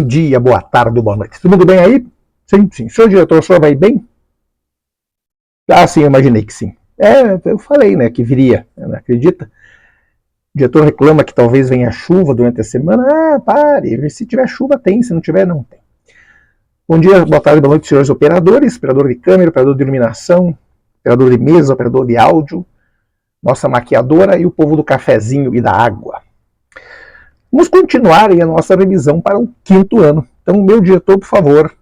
dia, boa tarde, boa noite. Tudo bem aí? Sim, sim. Senhor diretor, o senhor vai bem? Ah, sim, eu imaginei que sim. Eu falei, né, que viria, não acredita? O diretor reclama que talvez venha chuva durante a semana. Ah, pare, se tiver chuva tem, se não tiver, não tem. Bom dia, boa tarde, boa noite, senhores operadores, operador de câmera, operador de iluminação, operador de mesa, operador de áudio, nossa maquiadora e o povo do cafezinho e da água. Vamos continuar aí a nossa revisão para o 5º ano. Então, meu diretor, por favor,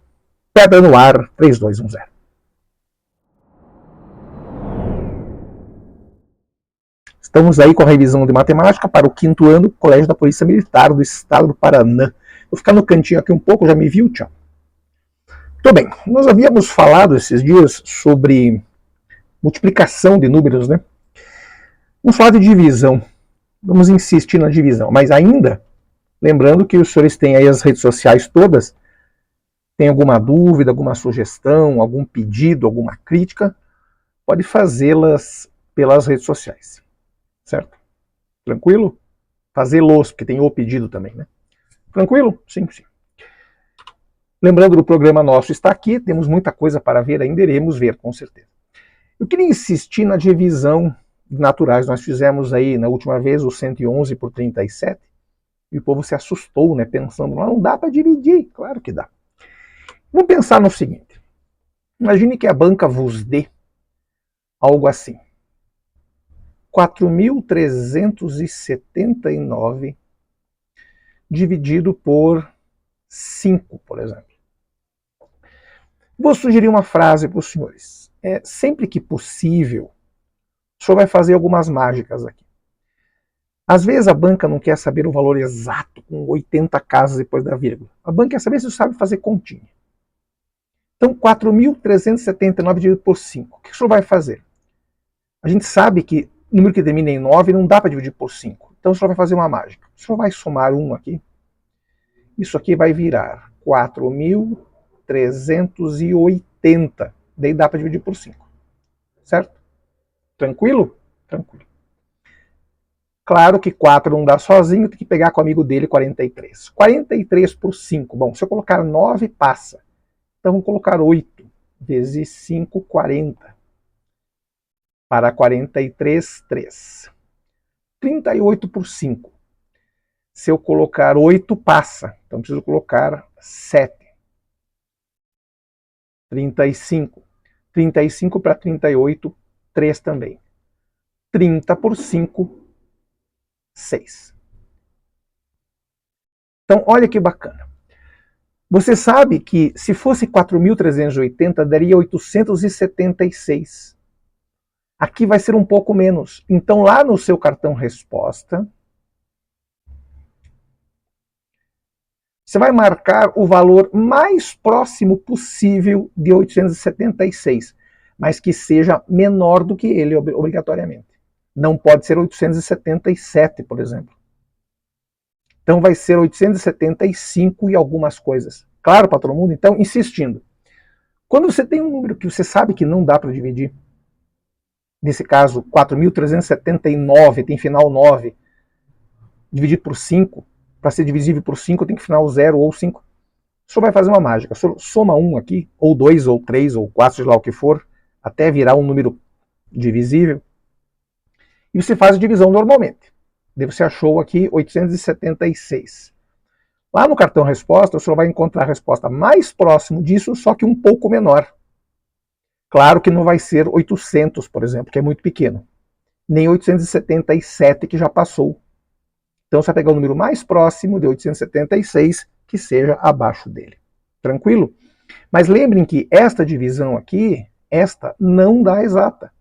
pedra no ar, 3, 2, 1, 0. Estamos aí com a revisão de matemática para o 5º ano, Colégio da Polícia Militar do Estado do Paraná. Vou ficar no cantinho aqui um pouco, já me viu, tchau. Muito bem, nós havíamos falado esses dias sobre multiplicação de números, né? Vamos falar de divisão. Vamos insistir na divisão, mas ainda, lembrando que os senhores têm aí as redes sociais todas. Tem alguma dúvida, alguma sugestão, algum pedido, alguma crítica, pode fazê-las pelas redes sociais, certo? Tranquilo? Fazê-los, porque tem o pedido também, né? Tranquilo? Sim, sim. Lembrando do programa nosso está aqui, temos muita coisa para ver, ainda iremos ver, com certeza. Eu queria insistir na divisão naturais. Nós fizemos aí, na última vez, o 111 por 37, e o povo se assustou, né? Pensando, não dá para dividir. Claro que dá. Vamos pensar no seguinte. Imagine que a banca vos dê algo assim. 4.379 dividido por 5, por exemplo. Vou sugerir uma frase para os senhores. Sempre que possível, o senhor vai fazer algumas mágicas aqui. Às vezes a banca não quer saber o valor exato, com 80 casas depois da vírgula. A banca quer saber se você sabe fazer continha. Então, 4.379 dividido por 5. O que o senhor vai fazer? A gente sabe que número que termina em 9 não dá para dividir por 5. Então o senhor vai fazer uma mágica. O senhor vai somar 1 aqui. Isso aqui vai virar 4.380. Daí dá para dividir por 5. Certo? Tranquilo? Tranquilo. Claro que 4 não dá sozinho, tem que pegar com o amigo dele 43. 43 por 5. Bom, se eu colocar 9, passa. Então vamos colocar 8 vezes 5, 40. Para 43, 3. 38 por 5. Se eu colocar 8, passa. Então preciso colocar 7. 35. 35 para 38, 3 também. 30 por 5, 6. Então, olha que bacana. Você sabe que se fosse 4.380, daria 876. Aqui vai ser um pouco menos. Então, lá no seu cartão resposta, você vai marcar o valor mais próximo possível de 876, mas que seja menor do que ele, obrigatoriamente. Não pode ser 877, por exemplo. Então vai ser 875 e algumas coisas. Claro para todo mundo? Então, insistindo. Quando você tem um número que você sabe que não dá para dividir, nesse caso, 4.379 tem final 9, dividido por 5, para ser divisível por 5 tem que final 0 ou 5. O senhor vai fazer uma mágica. O senhor soma 1 aqui, ou 2, ou 3, ou 4, seja lá o que for, até virar um número divisível. E você faz a divisão normalmente. Daí você achou aqui 876. Lá no cartão resposta, o senhor vai encontrar a resposta mais próximo disso, só que um pouco menor. Claro que não vai ser 800, por exemplo, que é muito pequeno. Nem 877, que já passou. Então você vai pegar o número mais próximo de 876, que seja abaixo dele. Tranquilo? Mas lembrem que esta divisão aqui, esta não dá exata.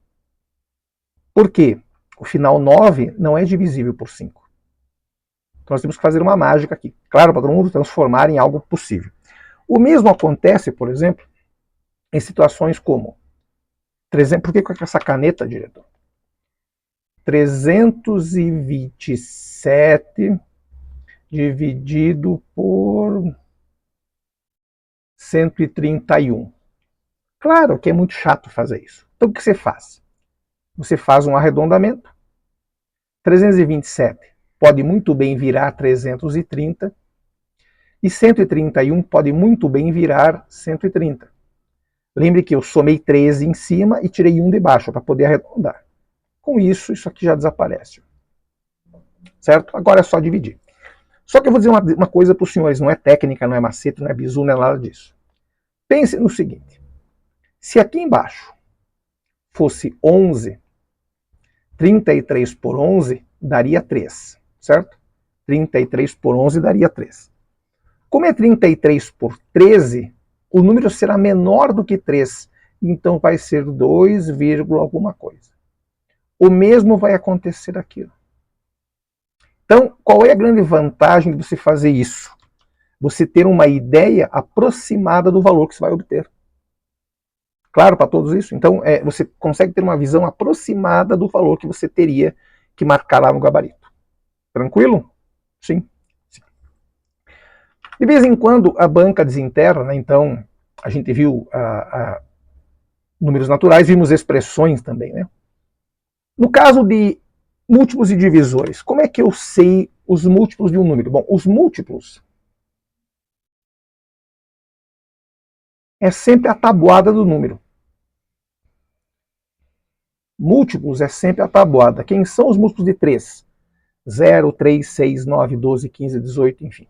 Por quê? O final 9 não é divisível por 5. Então nós temos que fazer uma mágica aqui. Claro, para todo mundo transformar em algo possível. O mesmo acontece, por exemplo, em situações como... Por que com essa caneta, diretor? 327 dividido por 131. Claro que é muito chato fazer isso. Então o que você faz? Você faz um arredondamento. 327 pode muito bem virar 330. E 131 pode muito bem virar 130. Lembre que eu somei 13 em cima e tirei 1 de baixo para poder arredondar. Com isso, isso aqui já desaparece. Certo? Agora é só dividir. Só que eu vou dizer uma coisa para os senhores, não é técnica, não é macete, não é bizu, não é nada disso. Pense no seguinte, se aqui embaixo fosse 11, 33 por 11 daria 3, certo? 33 por 11 daria 3. Como é 33 por 13, o número será menor do que 3, então vai ser 2, alguma coisa. O mesmo vai acontecer aqui. Então, qual é a grande vantagem de você fazer isso? Você ter uma ideia aproximada do valor que você vai obter. Claro para todos isso? Então, você consegue ter uma visão aproximada do valor que você teria que marcar lá no gabarito. Tranquilo? Sim. De vez em quando, a banca desinterra, né? Então, a gente viu números naturais, vimos expressões também, né? No caso de múltiplos e divisores, como é que eu sei os múltiplos de um número? Bom, os múltiplos é sempre a tabuada do número. Múltiplos é sempre a tabuada. Quem são os múltiplos de 3? 0, 3, 6, 9, 12, 15, 18, enfim.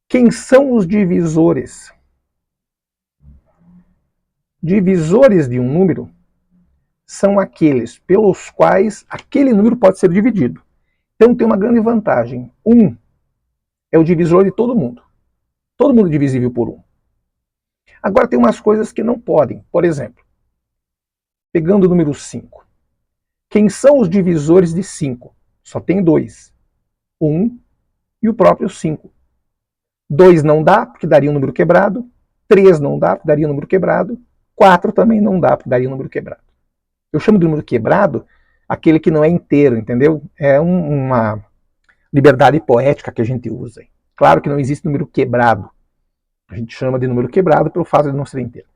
Quem são os divisores? Divisores de um número são aqueles pelos quais aquele número pode ser dividido. Então tem uma grande vantagem. 1 é o divisor de todo mundo. Todo mundo é divisível por 1. Agora tem umas coisas que não podem. Por exemplo, pegando o número 5. Quem são os divisores de 5? Só tem 2. 1 e o próprio 5. 2 não dá, porque daria um número quebrado. 3 não dá, porque daria um número quebrado. 4 também não dá, porque daria um número quebrado. Eu chamo de número quebrado aquele que não é inteiro, entendeu? É uma liberdade poética que a gente usa. Claro que não existe número quebrado. A gente chama de número quebrado pelo fato de não ser inteiro.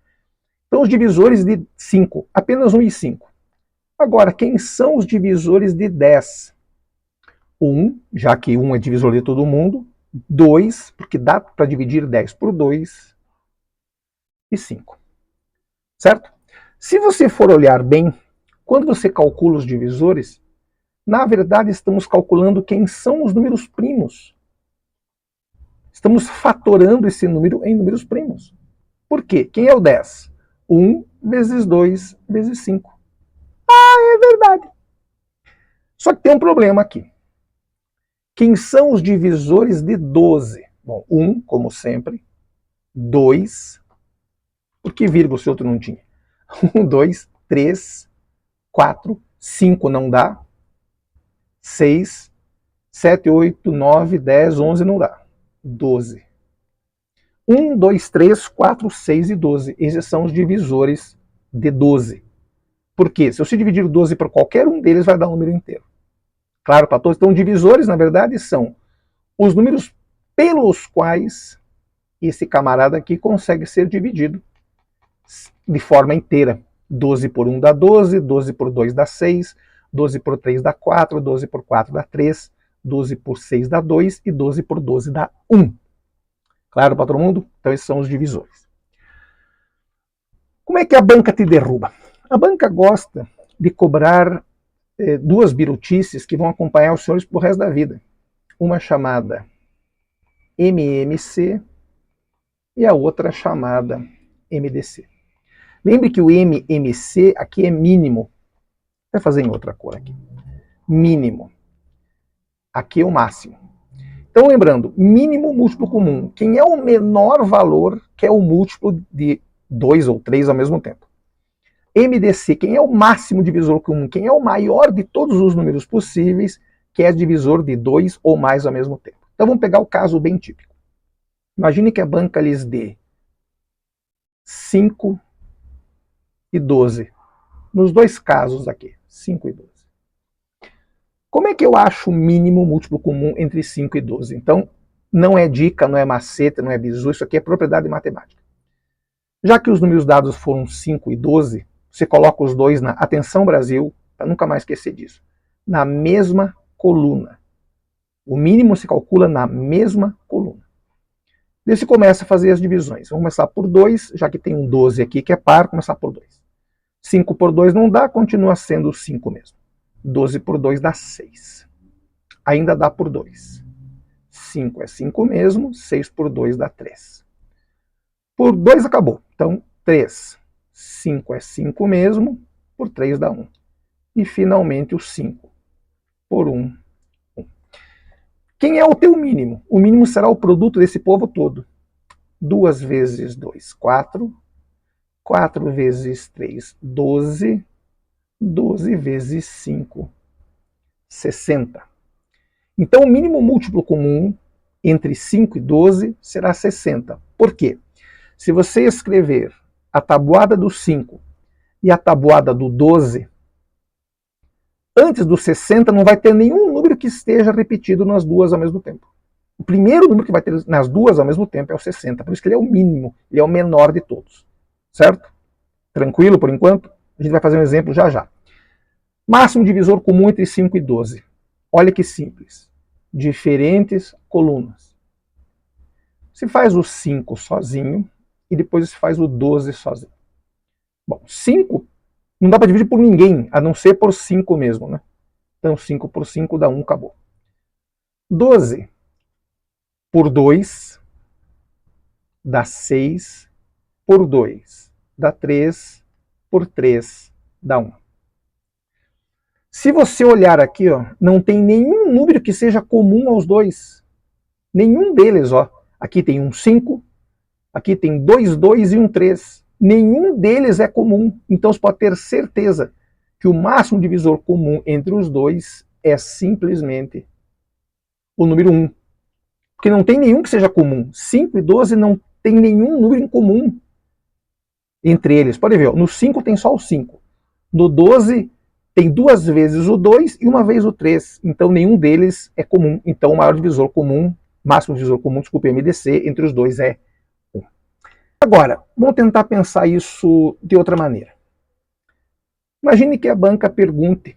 Então, os divisores de 5, apenas 1 e 5. Agora, quem são os divisores de 10? 1, já que 1 é divisor de todo mundo. 2, porque dá para dividir 10 por 2. E 5. Certo? Se você for olhar bem, quando você calcula os divisores, na verdade estamos calculando quem são os números primos. Estamos fatorando esse número em números primos. Por quê? Quem é o 10? 1 vezes 2 vezes 5. Ah, é verdade. Só que tem um problema aqui. Quem são os divisores de 12? Bom, 1, como sempre. 2. Por que vírgula se outro não tinha? 1, 2, 3, 4, 5 não dá. 6, 7, 8, 9, 10, 11 não dá. 12. 1, 2, 3, 4, 6 e 12. Esses são os divisores de 12. Por quê? Se você dividir 12 por qualquer um deles, vai dar um número inteiro. Claro, para todos. Então, divisores, na verdade, são os números pelos quais esse camarada aqui consegue ser dividido de forma inteira. 12 por 1 dá 12, 12 por 2 dá 6, 12 por 3 dá 4, 12 por 4 dá 3, 12 por 6 dá 2 e 12 por 12 dá 1. Claro para todo mundo? Então esses são os divisores. Como é que a banca te derruba? A banca gosta de cobrar duas birutices que vão acompanhar os senhores pro resto da vida. Uma chamada MMC e a outra chamada MDC. Lembre que o MMC aqui é mínimo. Vou fazer em outra cor aqui. Mínimo. Aqui é o máximo. Então, lembrando, mínimo múltiplo comum. Quem é o menor valor, que é o múltiplo de 2 ou 3 ao mesmo tempo. MDC, quem é o máximo divisor comum, quem é o maior de todos os números possíveis, que é divisor de 2 ou mais ao mesmo tempo. Então, vamos pegar o caso bem típico. Imagine que a banca lhes dê 5 e 12. Nos dois casos aqui, 5 e 12. Como é que eu acho o mínimo múltiplo comum entre 5 e 12? Então, não é dica, não é macete, não é bizu, isso aqui é propriedade matemática. Já que os números dados foram 5 e 12, você coloca os dois na, atenção Brasil, para nunca mais esquecer disso, na mesma coluna. O mínimo se calcula na mesma coluna. Daí você começa a fazer as divisões. Vamos começar por 2, já que tem um 12 aqui que é par, começar por 2. 5 por 2 não dá, continua sendo 5 mesmo. 12 por 2 dá 6. Ainda dá por 2. 5 é 5 mesmo, 6 por 2 dá 3. Por 2 acabou. Então, 3. 5 é 5 mesmo, por 3 dá 1. E finalmente o 5 por 1. Quem é o teu mínimo? O mínimo será o produto desse povo todo. 2 vezes 2, 4. 4 vezes 3, 12. 12 vezes 5, 60. Então, o mínimo múltiplo comum entre 5 e 12 será 60. Por quê? Se você escrever a tabuada do 5 e a tabuada do 12, antes do 60 não vai ter nenhum número que esteja repetido nas duas ao mesmo tempo. O primeiro número que vai ter nas duas ao mesmo tempo é o 60, por isso que ele é o mínimo, ele é o menor de todos. Certo? Tranquilo por enquanto? A gente vai fazer um exemplo já já. Máximo divisor comum entre 5 e 12. Olha que simples. Diferentes colunas. Se faz o 5 sozinho e depois se faz o 12 sozinho. Bom, 5 não dá para dividir por ninguém, a não ser por 5 mesmo, né? Então 5 por 5 dá 1, acabou. 12 por 2 dá 6, por 2 dá 3, por 3 dá 1. Se você olhar aqui, ó, não tem nenhum número que seja comum aos dois. Nenhum deles, ó. Aqui tem um 5, aqui tem 2, 2 e um 3. Nenhum deles é comum. Então você pode ter certeza que o máximo divisor comum entre os dois é simplesmente o número 1. Porque não tem nenhum que seja comum. 5 e 12 não tem nenhum número em comum entre eles. Pode ver, ó, no 5 tem só o 5. No 12 tem 2 vezes o 2 e uma vez o 3. Então nenhum deles é comum. Então o maior divisor comum, máximo divisor comum, desculpa, MDC, entre os dois é 1. Agora, vamos tentar pensar isso de outra maneira. Imagine que a banca pergunte,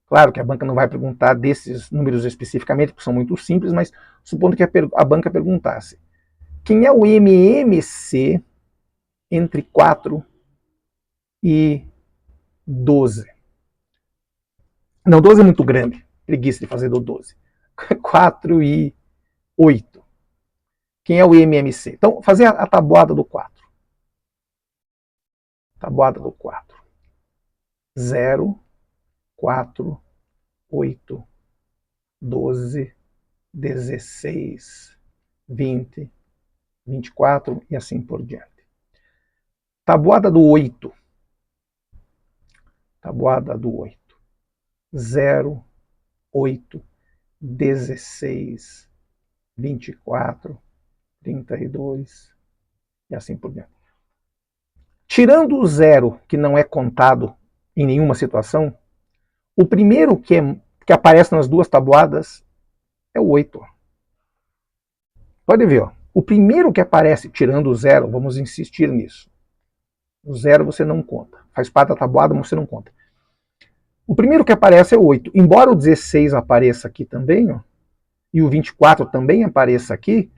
claro que a banca não vai perguntar desses números especificamente, porque são muito simples, mas supondo que a banca perguntasse: quem é o MMC entre 4 e 12? Não, 12 é muito grande, preguiça de fazer do 12. 4 e 8. Quem é o MMC? Então, fazer a tabuada do 4. Tabuada do 4. 0, 4, 8, 12, 16, 20, 24 e assim por diante. Tabuada do 8. Tabuada do 8. 0, 8, 16, 24, 32 e assim por diante. Tirando o 0, que não é contado em nenhuma situação, o primeiro que aparece nas duas tabuadas é o 8. Pode ver, ó. O primeiro que aparece, tirando o 0, vamos insistir nisso. O 0 você não conta. Faz parte da tabuada, mas você não conta. O primeiro que aparece é o 8. Embora o 16 apareça aqui também, ó, e o 24 também apareça aqui,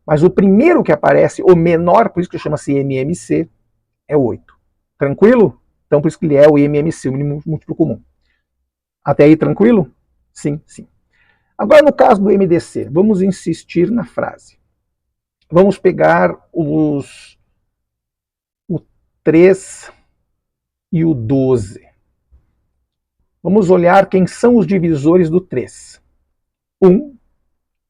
mas o primeiro que aparece, o menor, por isso que chama-se MMC, é o 8. Tranquilo? Então por isso que ele é o MMC, o mínimo múltiplo comum. Até aí tranquilo? Sim, sim. Agora no caso do MDC, vamos insistir na frase. Vamos pegar o 3 e o 12. Vamos olhar quem são os divisores do 3. 1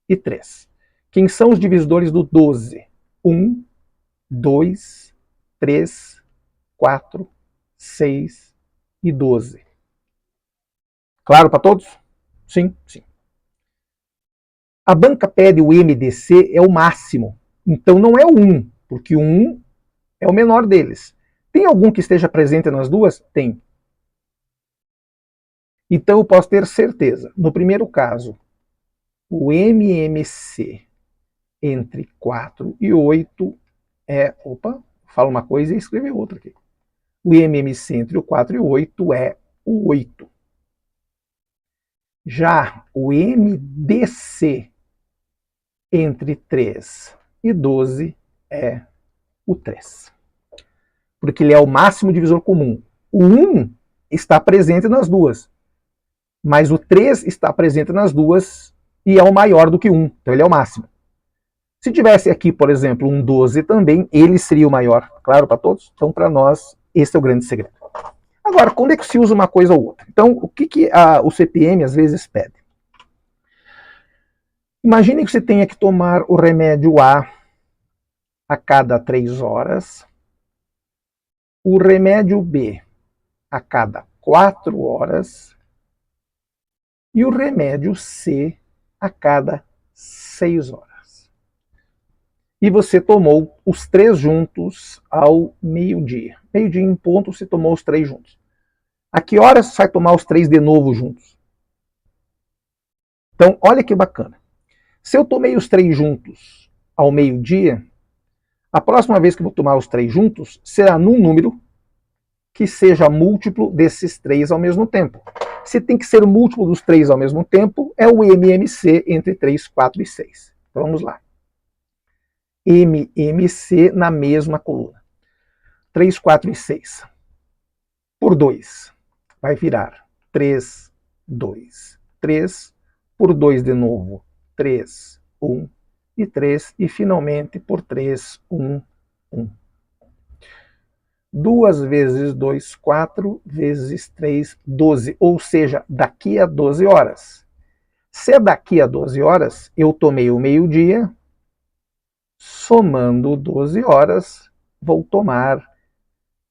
e 3. Quem são os divisores do 12? 1, 2, 3, 4, 6 e 12. Claro para todos? Sim, sim. A banca pede o MDC é o máximo. Então não é o 1, porque o 1 é o menor deles. Tem algum que esteja presente nas duas? Tem. Então eu posso ter certeza. No primeiro caso, o MMC entre 4 e 8 é... Opa, fala uma coisa e escreve outra aqui. O MMC entre o 4 e o 8 é o 8. Já o MDC entre 3 e 12 é o 3. Porque ele é o máximo divisor comum. O 1 está presente nas duas, mas o 3 está presente nas duas e é o maior do que 1, então ele é o máximo. Se tivesse aqui, por exemplo, um 12 também, ele seria o maior, claro para todos? Então, para nós, esse é o grande segredo. Agora, quando é que se usa uma coisa ou outra? Então, o que o CPM às vezes pede? Imagine que você tenha que tomar o remédio a cada 3 horas, o remédio B a cada 4 horas e o remédio C a cada 6 horas. E você tomou os 3 juntos ao meio-dia. Meio-dia em ponto, você tomou os 3 juntos. A que horas você vai tomar os 3 de novo juntos? Então, olha que bacana. Se eu tomei os 3 juntos ao meio-dia, a próxima vez que eu vou tomar os 3 juntos será num número que seja múltiplo desses 3 ao mesmo tempo. Se tem que ser o múltiplo dos 3 ao mesmo tempo, é o MMC entre 3, 4 e 6. Então vamos lá. MMC na mesma coluna. 3, 4 e 6. Por 2. Vai virar 3, 2, 3. Por 2 de novo. 3, 1 e 3. E finalmente por 3, 1, 1. 2 vezes 2, 4, vezes 3, 12. Ou seja, daqui a 12 horas. Se é daqui a 12 horas, eu tomei o meio-dia, somando 12 horas, vou tomar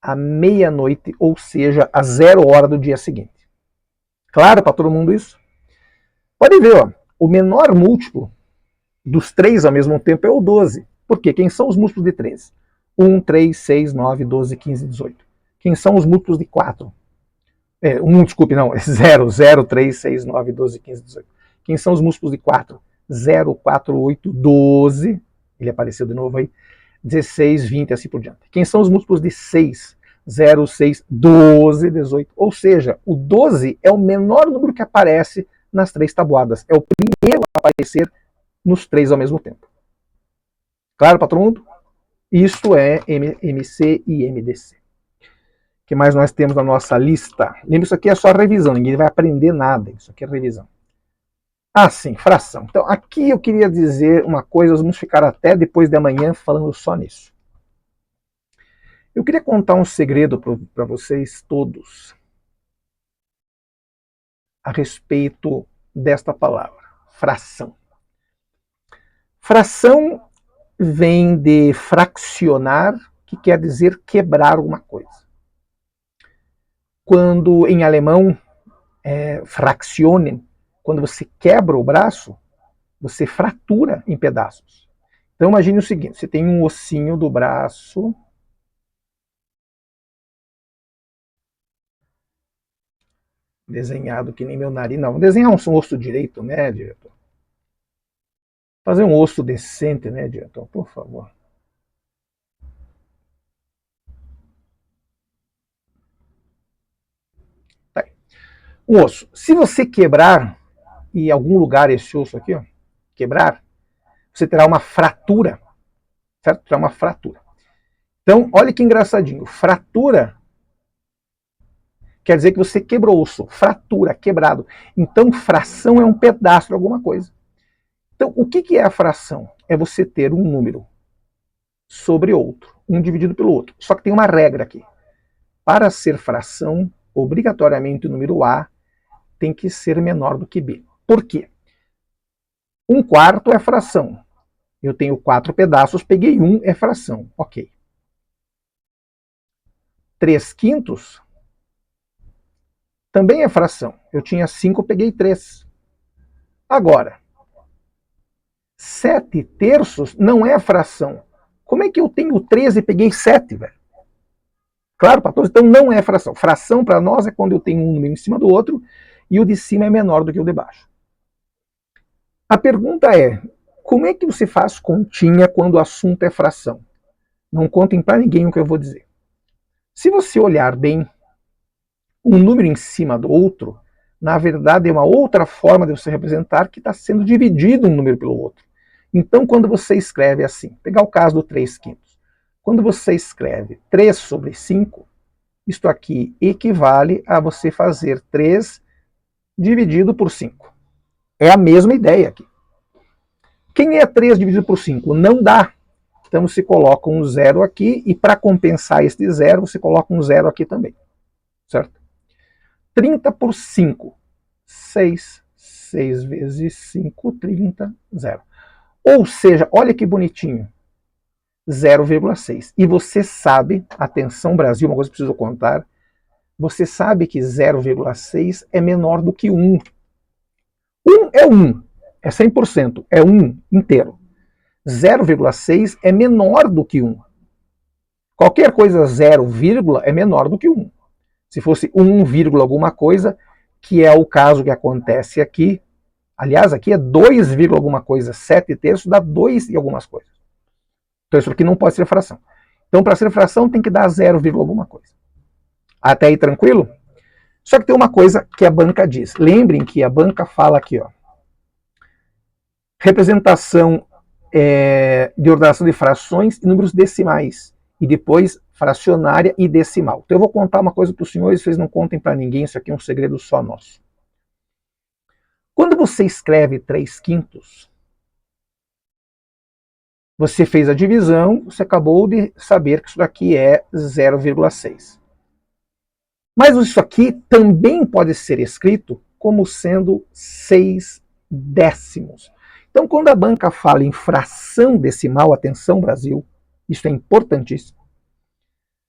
a meia-noite, ou seja, a 0 hora do dia seguinte. Claro para todo mundo isso? Pode ver, ó, o menor múltiplo dos 3 ao mesmo tempo é o 12. Por quê? Quem são os múltiplos de 3? 1, 3, 6, 9, 12, 15, 18. Quem são os múltiplos de 4? 0, 0, 3, 6, 9, 12, 15, 18. Quem são os múltiplos de 4? 0, 4, 8, 12. Ele apareceu de novo aí. 16, 20 e assim por diante. Quem são os múltiplos de 6? 0, 6, 12, 18. Ou seja, o 12 é o menor número que aparece nas 3 tabuadas. É o primeiro a aparecer nos 3 ao mesmo tempo. Claro para todo mundo? Isto é MC e MDC. O que mais nós temos na nossa lista? Lembra, isso aqui é só revisão, ninguém vai aprender nada. Isso aqui é revisão. Ah, sim, fração. Então, aqui eu queria dizer uma coisa, nós vamos ficar até depois de amanhã falando só nisso. Eu queria contar um segredo para vocês todos a respeito desta palavra, fração. Fração vem de fraccionar, que quer dizer quebrar alguma coisa. Quando em alemão, fractionen, quando você quebra o braço, você fratura em pedaços. Então imagine o seguinte, você tem um ossinho do braço, desenhado que nem meu nariz, não, vou desenhar um osso direito, né, diretor? Fazer um osso decente, né, diretor, por favor. Tá aí. Um osso. Se você quebrar em algum lugar esse osso aqui, ó, quebrar, você terá uma fratura, certo? Terá uma fratura. Então, olha que engraçadinho. Fratura quer dizer que você quebrou o osso. Fratura, quebrado. Então, fração é um pedaço de alguma coisa. Então, o que é a fração? É você ter um número sobre outro, um dividido pelo outro. Só que tem uma regra aqui. Para ser fração, obrigatoriamente o número A tem que ser menor do que B. Por quê? 1/4 é fração. Eu tenho 4 pedaços, peguei 1, é fração. Ok. 3/5 também é fração. Eu tinha 5, peguei 3. Agora, 7/3 não é fração. Como é que eu tenho 13 e peguei 7, velho? Claro, para todos, então não é fração. Fração para nós é quando eu tenho um número em cima do outro e o de cima é menor do que o de baixo. A pergunta é, como é que você faz continha quando o assunto é fração? Não contem para ninguém o que eu vou dizer. Se você olhar bem, um número em cima do outro, na verdade é uma outra forma de você representar que está sendo dividido um número pelo outro. Então, quando você escreve assim, pegar o caso do 3/5, quando você escreve 3 sobre 5, isto aqui equivale a você fazer 3 dividido por 5. É a mesma ideia aqui. Quem é 3 dividido por 5? Não dá. Então você coloca um zero aqui, e para compensar este zero, você coloca um zero aqui também. Certo? 30 por 5, 6. 6 vezes 5, 30, 0. Ou seja, olha que bonitinho, 0,6. E você sabe, atenção Brasil, uma coisa que preciso contar, você sabe que 0,6 é menor do que 1. 1 é 1, é 100%, é 1 inteiro. 0,6 é menor do que 1. Qualquer coisa 0, é menor do que 1. Se fosse 1, alguma coisa, que é o caso que acontece aqui, aliás, aqui é 2, alguma coisa, 7 terços dá 2 e algumas coisas. Então isso aqui não pode ser fração. Então para ser fração tem que dar 0, alguma coisa. Até aí tranquilo? Só que tem uma coisa que a banca diz. Lembrem que a banca fala aqui, ó, representação de ordenação de frações e números decimais. E depois fracionária e decimal. Então eu vou contar uma coisa para os senhores, vocês não contem para ninguém, isso aqui é um segredo só nosso. Quando você escreve 3/5, você fez a divisão, você acabou de saber que isso daqui é 0,6. Mas isso aqui também pode ser escrito como sendo 6 décimos. Então, quando a banca fala em fração decimal, atenção Brasil, isso é importantíssimo.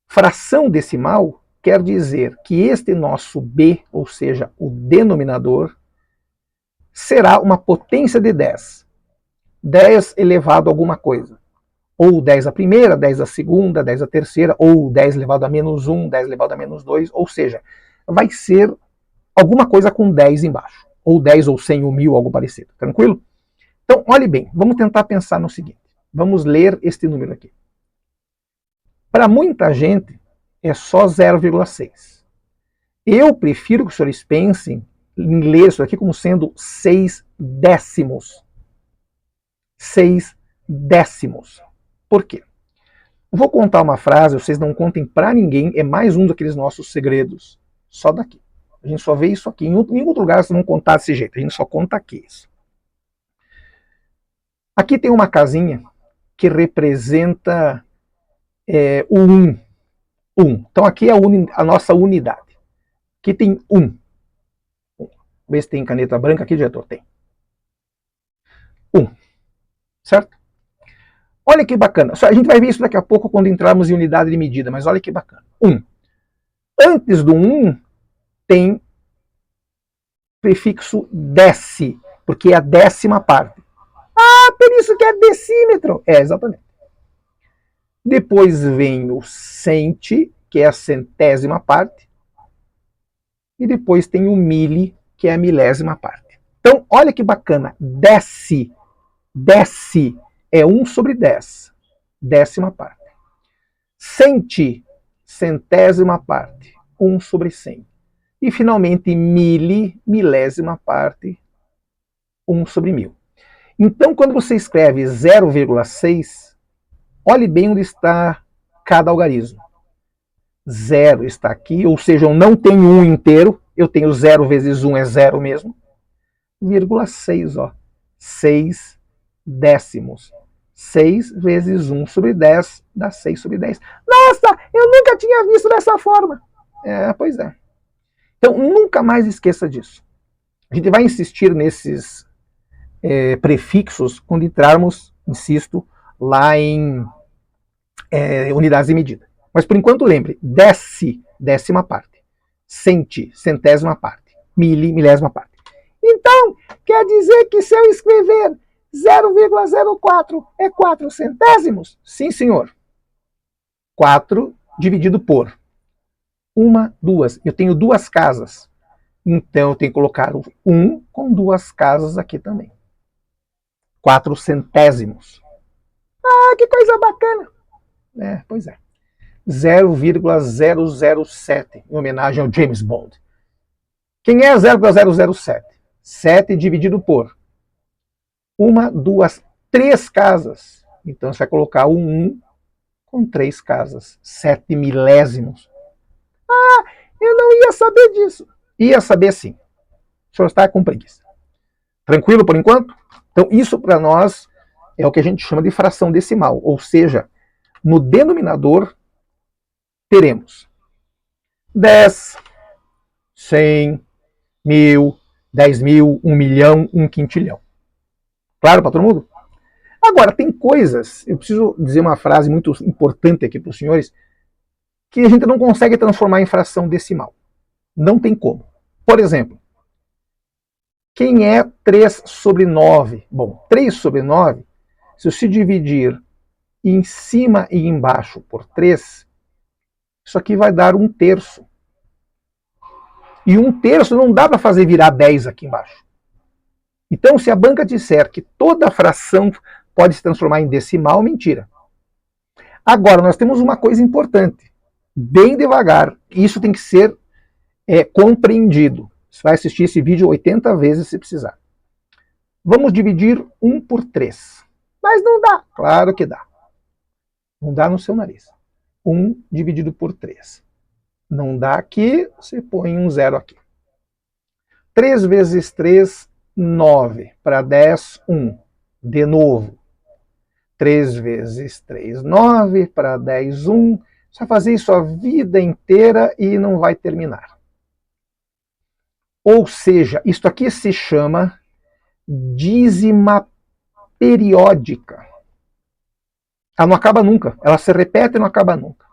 Fração decimal quer dizer que este nosso b, ou seja, o denominador, será uma potência de 10. 10 elevado a alguma coisa. Ou 10 à primeira, 10 à segunda, 10 à terceira, ou 10 elevado a menos 1, 10 elevado a menos 2, ou seja, vai ser alguma coisa com 10 embaixo. Ou 10 ou 100 ou 1000, algo parecido. Tranquilo? Então, olhe bem, vamos tentar pensar no seguinte. Vamos ler este número aqui. Para muita gente, é só 0,6. Eu prefiro que os senhores pensem em ler isso aqui como sendo 6 décimos. 6 décimos. Por quê? Eu vou contar uma frase, vocês não contem para ninguém, é mais um daqueles nossos segredos, só daqui. A gente só vê isso aqui. Em nenhum outro lugar vocês vão contar desse jeito, a gente só conta aqui isso. Aqui tem uma casinha que representa o 1. 1. Então aqui é a nossa unidade. Aqui tem 1. Vamos ver se tem caneta branca aqui, diretor. Tem. 1. Certo? Olha que bacana. A gente vai ver isso daqui a pouco quando entrarmos em unidade de medida, mas olha que bacana. 1. Antes do 1 tem prefixo desce, porque é a décima parte. Ah, por isso que é decímetro. É, exatamente. Depois vem o centi, que é a centésima parte. E depois tem o mili, que é a milésima parte. Então, olha que bacana. Desce é 1 sobre 10. Décima parte. Centi, centésima parte. 1 sobre 100. E, finalmente, mili, milésima parte. 1 sobre 1000. Então, quando você escreve 0,6, olhe bem onde está cada algarismo. 0 está aqui, ou seja, eu não tenho 1 inteiro, eu tenho 0 vezes 1 é 0 mesmo. 0,6, ó. 6 décimos. 6 vezes 1 sobre 10 dá 6 sobre 10. Nossa, eu nunca tinha visto dessa forma. Pois é. Então, nunca mais esqueça disso. A gente vai insistir nesses prefixos quando entrarmos, insisto, lá em unidades de medida. Mas por enquanto lembre, desce, décima parte. Centi, centésima parte. Mili, milésima parte. Então, quer dizer que se eu escrever 0,04 é 4 centésimos? Sim, senhor. 4 dividido por 1, 2. Eu tenho 2 casas. Então eu tenho que colocar o 1 com 2 casas aqui também. 4 centésimos. Ah, que coisa bacana. Pois é. 0,007, em homenagem ao James Bond. Quem é 0,007? 7 dividido por 1, 2 3 casas. Então você vai colocar o 1 com 3 casas, 7 milésimos. Ah, eu não ia saber disso. Ia saber sim. O senhor está com preguiça. Tranquilo por enquanto? Então isso para nós é o que a gente chama de fração decimal, ou seja, no denominador teremos 10, 100, 1000, 10.000, 1 milhão, 1 quintilhão. Claro para todo mundo? Agora, tem coisas, eu preciso dizer uma frase muito importante aqui para os senhores, que a gente não consegue transformar em fração decimal. Não tem como. Por exemplo, quem é 3 sobre 9? Bom, 3 sobre 9, se você dividir em cima e embaixo por 3, isso aqui vai dar 1/3. E 1/3 não dá para fazer virar 10 aqui embaixo. Então, se a banca disser que toda fração pode se transformar em decimal, mentira. Agora, nós temos uma coisa importante. Bem devagar, isso tem que ser compreendido. Você vai assistir esse vídeo 80 vezes se precisar. Vamos dividir 1 por 3. Mas não dá. Claro que dá. Não dá no seu nariz. 1 dividido por 3. Não dá aqui, você põe um 0 aqui. 3 vezes 3, 9. Para 10, 1. De novo. 3 vezes 3, 9. Para 10, 1. Você vai fazer isso a vida inteira e não vai terminar. Ou seja, isto aqui se chama dízima periódica. Ela não acaba nunca. Ela se repete e não acaba nunca.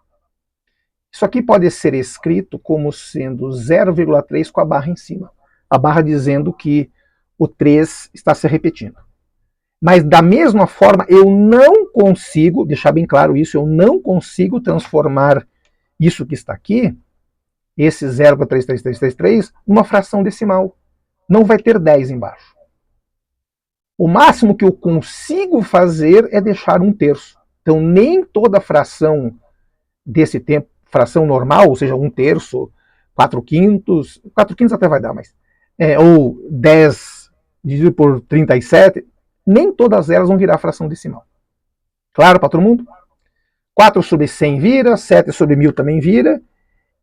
Isso aqui pode ser escrito como sendo 0,3 com a barra em cima. A barra dizendo que o 3 está se repetindo. Mas da mesma forma, eu não consigo, deixar bem claro isso, eu não consigo transformar isso que está aqui, esse 0,33333, numa fração decimal. Não vai ter 10 embaixo. O máximo que eu consigo fazer é deixar 1/3. Então nem toda fração desse tempo, fração normal, ou seja, 1/3, 4/5, 4/5 até vai dar, mas ou 10 dividido por 37, nem todas elas vão virar fração decimal. Claro para todo mundo? 4 sobre 100 vira, 7 sobre 1000 também vira,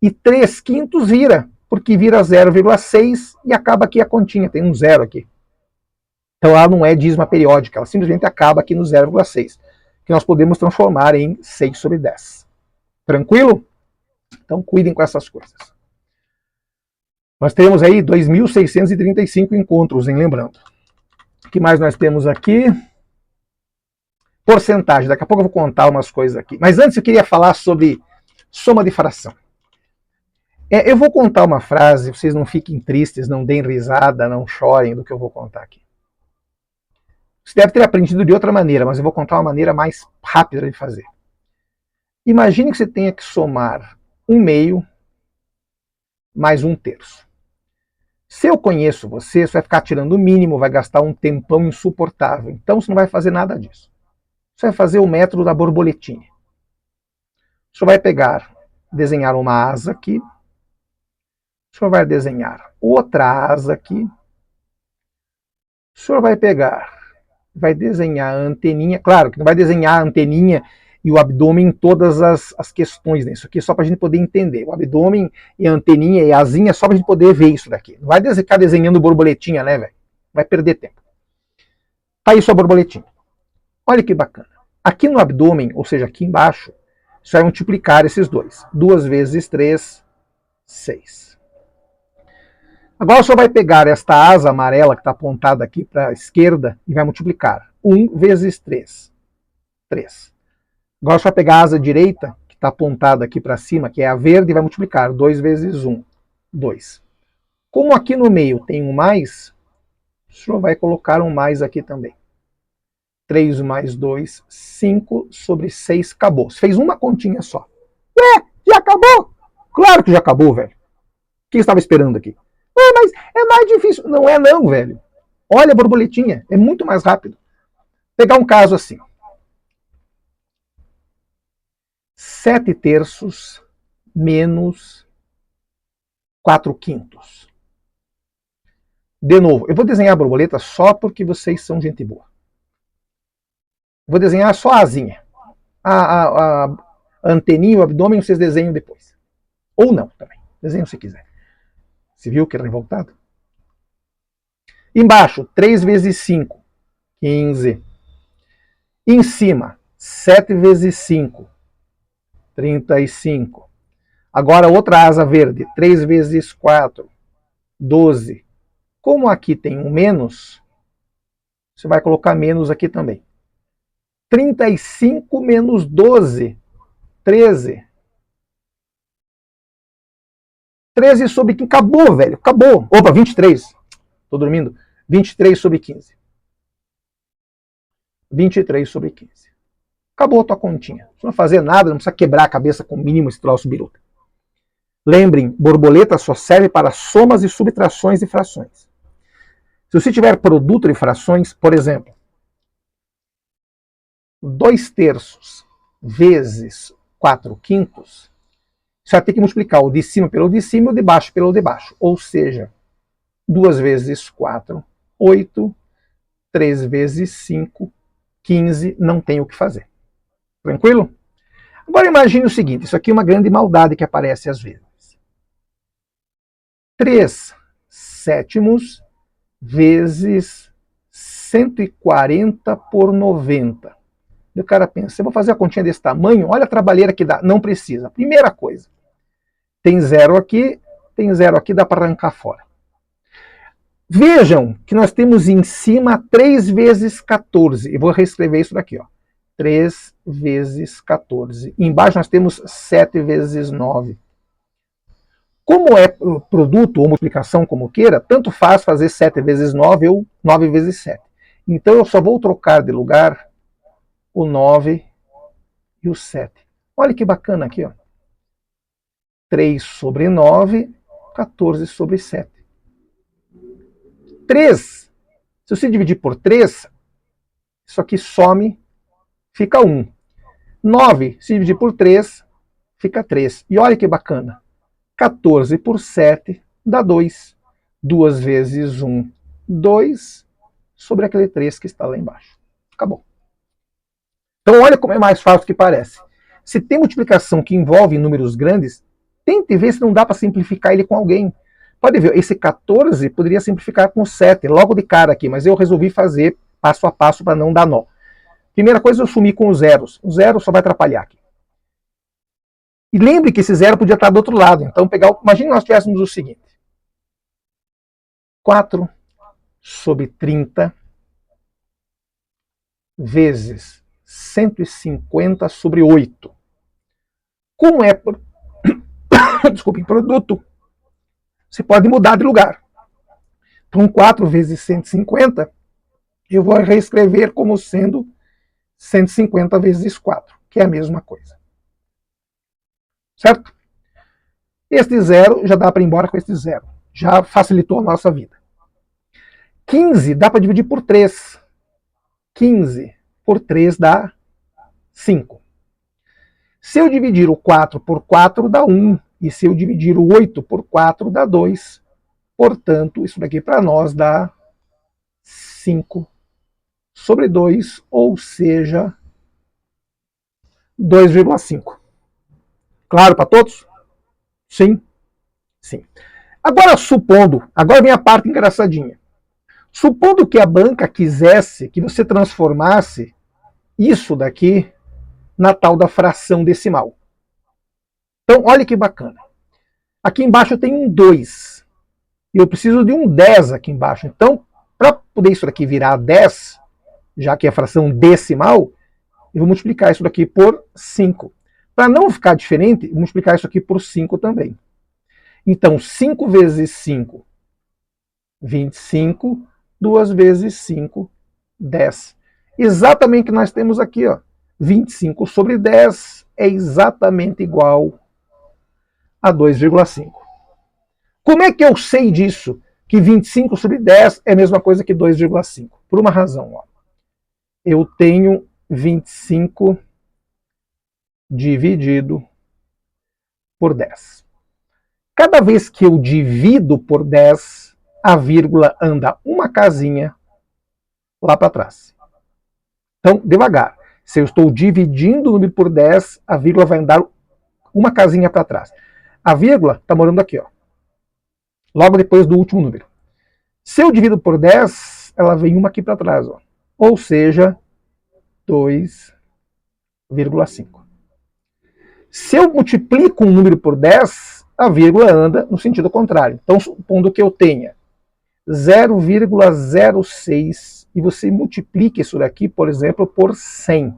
e 3/5 vira, porque vira 0,6 e acaba aqui a continha, tem um 0 aqui. Então ela não é dízima periódica, ela simplesmente acaba aqui no 0,6, que nós podemos transformar em 6 sobre 10. Tranquilo? Então cuidem com essas coisas. Nós temos aí 2.635 encontros, hein? Lembrando. O que mais nós temos aqui? Porcentagem. Daqui a pouco eu vou contar umas coisas aqui. Mas antes eu queria falar sobre soma de fração. Eu vou contar uma frase, vocês não fiquem tristes, não deem risada, não chorem do que eu vou contar aqui. Você deve ter aprendido de outra maneira, mas eu vou contar uma maneira mais rápida de fazer. Imagine que você tenha que somar 1/2 mais 1/3. Se eu conheço você, você vai ficar tirando o mínimo, vai gastar um tempão insuportável. Então você não vai fazer nada disso. Você vai fazer o método da borboletinha. Você vai pegar, desenhar uma asa aqui. O senhor vai desenhar outra asa aqui. O senhor vai pegar, vai desenhar a anteninha. Claro que não vai desenhar a anteninha e o abdômen em todas as questões, né? Isso aqui é só para a gente poder entender. O abdômen e a anteninha e a asinha é só para a gente poder ver isso daqui. Não vai ficar desenhando borboletinha, né, velho? Vai perder tempo. Tá aí sua borboletinha. Olha que bacana. Aqui no abdômen, ou seja, aqui embaixo, você vai multiplicar esses dois. 2 vezes 3, 6. Agora você vai pegar esta asa amarela que está apontada aqui para a esquerda e vai multiplicar. 1 vezes 3, 3. Agora você vai pegar a asa direita, que está apontada aqui para cima, que é a verde, e vai multiplicar. 2 vezes 1, 2. Como aqui no meio tem um mais, o senhor vai colocar um mais aqui também. 3 mais 2, 5 sobre 6, acabou. Você fez uma continha só. Já acabou? Claro que já acabou, velho. O que você estava esperando aqui? Mas é mais difícil. Não é não, velho. Olha a borboletinha, é muito mais rápido. Vou pegar um caso assim. 7/3 menos 4/5. De novo, eu vou desenhar a borboleta só porque vocês são gente boa. Vou desenhar só a asinha. A anteninha, o abdômen, vocês desenham depois. Ou não também. Desenham se quiser. Você viu que era revoltado? Embaixo, 3 vezes 5, 15. Em cima, 7 vezes 5, 35. Agora outra asa verde, 3 vezes 4, 12. Como aqui tem um menos, você vai colocar menos aqui também. 35 menos 12, 13. 13 sobre 15. Acabou, velho. Acabou. Opa, 23. Tô dormindo. 23 sobre 15. 23 sobre 15. Acabou a tua continha. Não precisa fazer nada, não precisa quebrar a cabeça com o mínimo esse troço biruta. Lembrem, borboleta só serve para somas e subtrações e frações. Se você tiver produto de frações, por exemplo, 2/3 vezes 4/5, você vai ter que multiplicar o de cima pelo de cima e o de baixo pelo de baixo. Ou seja, 2 vezes 4, 8, 3 vezes 5, 15, não tem o que fazer. Tranquilo? Agora imagine o seguinte, isso aqui é uma grande maldade que aparece às vezes. 3/7 vezes 140 por 90. E o cara pensa, eu vou fazer a continha desse tamanho, olha a trabalheira que dá. Não precisa. Primeira coisa, tem zero aqui, dá para arrancar fora. Vejam que nós temos em cima 3 vezes 14. Eu vou reescrever isso daqui, ó. 3 vezes 14. Embaixo nós temos 7 vezes 9. Como é produto ou multiplicação, como queira, tanto faz fazer 7 vezes 9 ou 9 vezes 7. Então eu só vou trocar de lugar o 9 e o 7. Olha que bacana aqui, ó. 3 sobre 9, 14 sobre 7. 3, se você dividir por 3, isso aqui some, fica 1. 9, se dividir por 3, fica 3. E olha que bacana. 14 por 7 dá 2. 2 vezes 1, 2, sobre aquele 3 que está lá embaixo. Acabou. Então olha como é mais fácil que parece. Se tem multiplicação que envolve números grandes, tente ver se não dá para simplificar ele com alguém. Pode ver, esse 14 poderia simplificar com 7, logo de cara aqui, mas eu resolvi fazer passo a passo para não dar nó. Primeira coisa, eu sumi com os zeros. O zero só vai atrapalhar aqui. E lembre que esse zero podia estar do outro lado. Então, imagine nós tivéssemos o seguinte. 4 sobre 30 vezes 150 sobre 8. Como é desculpe, produto, você pode mudar de lugar. Então, 4 vezes 150, eu vou reescrever como sendo 150 vezes 4, que é a mesma coisa. Certo? Este zero já dá para ir embora com este zero. Já facilitou a nossa vida. 15 dá para dividir por 3. 15 por 3 dá 5. Se eu dividir o 4 por 4 dá 1. E se eu dividir o 8 por 4 dá 2. Portanto, isso daqui para nós dá 5 sobre 2, ou seja, 2,5. Claro para todos? Sim? Sim. Agora, agora vem a parte engraçadinha. Supondo que a banca quisesse que você transformasse isso daqui na tal da fração decimal. Então, olha que bacana. Aqui embaixo tem um 2. E eu preciso de um 10 aqui embaixo. Então, para poder isso daqui virar 10, já que é fração decimal, eu vou multiplicar isso daqui por 5. Para não ficar diferente, vou multiplicar isso aqui por 5 também. Então, 5 vezes 5, 25. 2 vezes 5, 10. Exatamente o que nós temos aqui, ó. 25 sobre 10 é exatamente igual a 2,5. Como é que eu sei disso? Que 25 sobre 10 é a mesma coisa que 2,5? Por uma razão, ó. Eu tenho 25 dividido por 10. Cada vez que eu divido por 10, a vírgula anda uma casinha lá para trás. Então, devagar. Se eu estou dividindo o número por 10, a vírgula vai andar uma casinha para trás. A vírgula está morando aqui, ó, logo depois do último número. Se eu divido por 10, ela vem uma aqui para trás, ó, ou seja, 2,5. Se eu multiplico um número por 10, a vírgula anda no sentido contrário. Então, supondo que eu tenha 0,06 e você multiplique isso daqui, por exemplo, por 100.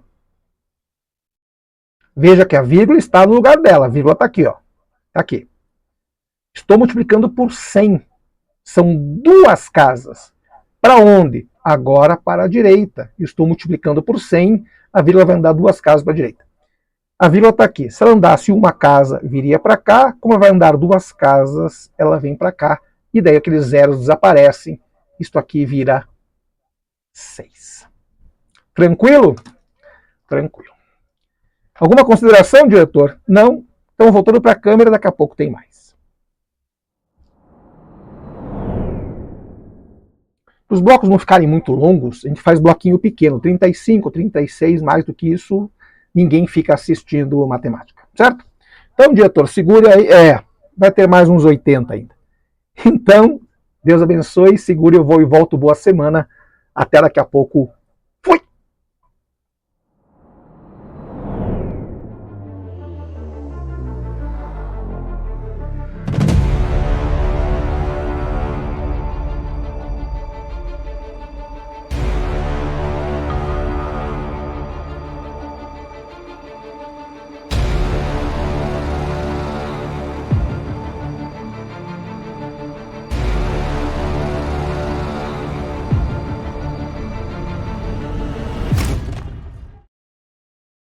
Veja que a vírgula está no lugar dela. A vírgula está aqui, ó. Tá aqui. Estou multiplicando por 100. São duas casas. Para onde? Agora para a direita. Estou multiplicando por 100. A vírgula vai andar duas casas para a direita. A vírgula está aqui. Se ela andasse uma casa, viria para cá. Como ela vai andar duas casas, ela vem para cá. E daí aqueles zeros desaparecem. Isto aqui vira 6. Tranquilo? Tranquilo. Alguma consideração, diretor? Não? Então, voltando para a câmera, daqui a pouco tem mais. Para os blocos não ficarem muito longos, a gente faz bloquinho pequeno, 35, 36, mais do que isso, ninguém fica assistindo matemática, certo? Então, diretor, segure aí. Vai ter mais uns 80 ainda. Então, Deus abençoe, segure, eu vou e volto, boa semana. Até daqui a pouco,